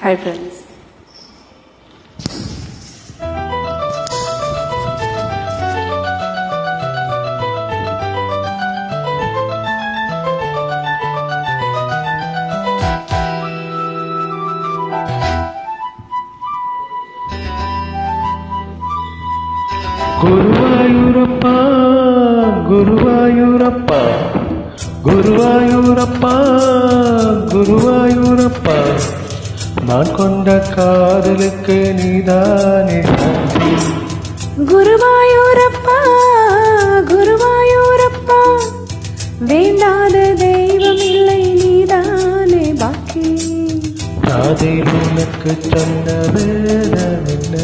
Hi friends. Guruvayurappa Guruvayurappa Guruvayurappa Guruvayurappa நான் கொண்ட காதலுக்கு நீதானே சாட்சி. குருவாயூரப்பா குருவாயூரப்பா வேண்டாத தெய்வம் இல்லை நீதானே பாக்கி. ராதை உனக்கு சொன்ன வேதம் என்ன,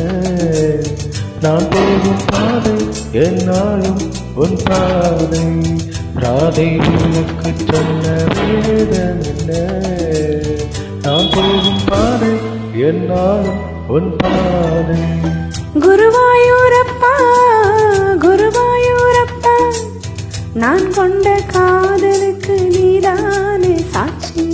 நான் போகும் பாதை என்னாலும் உன் பாதை. ராதை உனக்கு சொன்ன வேதம் என்ன, நான் போகும் பாதை என்னாலும் உன் பாதை. குருவாயூரப்பா குருவாயூரப்பா நான் கொண்ட காதலுக்கு நீதானே சாட்சி.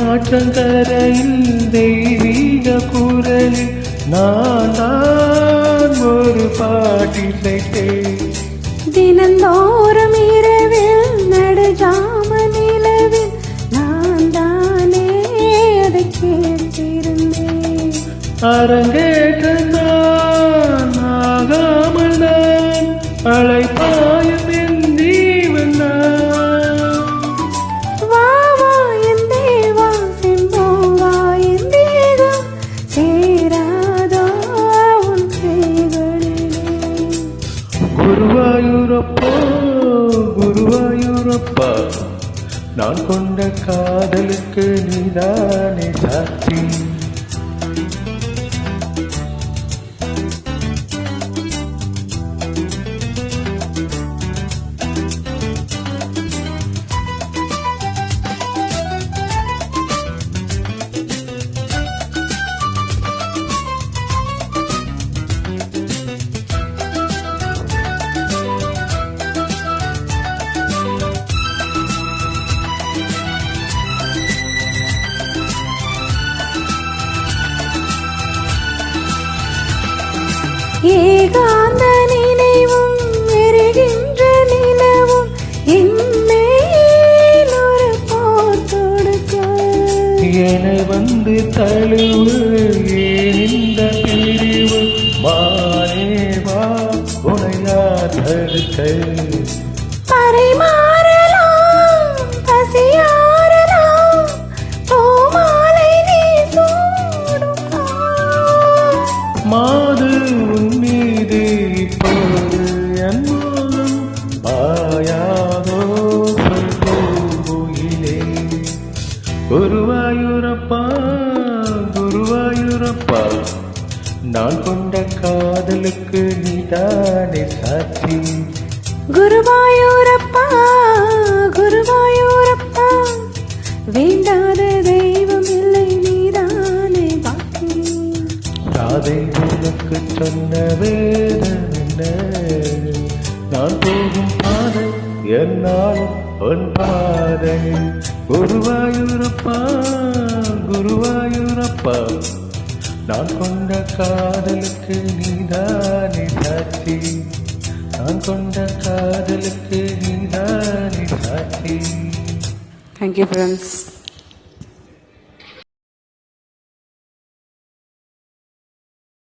தேனாற்றங்கரையில் தெய்வீக குரலில் நான் ஒரு பாட்டிசைத்தேன். தினந்தோறும் இரவில் நடுஜாம நிலவில் நான் தானே அதை கேட்டிருந்தேன். அரங்கேற்றான் ஆகாமல் நான் அழைப்பாயும் என் ஜீவன் நான். வா வா என் தேவா செம்போ வா என் தேகம் சேராதோ உன் கைகளிலே. குருவாயூரப்பா குருவாயூரப்பா நான் கொண்ட காதலுக்கு நீதானே சாட்சி. ஏகாந்த நினைவும் எரிகின்ற நிலவும் என்மேல் ஒரு போர் தொடுக்க. என்னை வந்து தழுவு ஏன் இந்த பிரிவு, மாறே வா உனையார் தடுக்க. பறை மாறலாம் பசியாறலாம் பூமாலை நீ சூடும் மாது உன் மீது இப்போது என் மூலம் ஆயாதோ சொல்போயிலே. குருவாயூரப்பா குருவாயூரப்பா நான் கொண்ட காதலுக்கு நீதானே சாட்சி. குருவாயூரப்பா குருவாயூரப்பா வேண்டாத தெய்வம் இல்லை நீதானே பாக்கி. ராதை உனக்கு சொன்ன வேதம் என்ன, நான் போகும் பாதை என்னாலும் உன் பாதை. குருவாயூரப்பா குருவாயூரப்பா நான் கொண்ட காதலுக்கு நீதானே சாட்சி. நான் கொண்ட காதலுக்கு நீதானே சாட்சி. Thank you friends.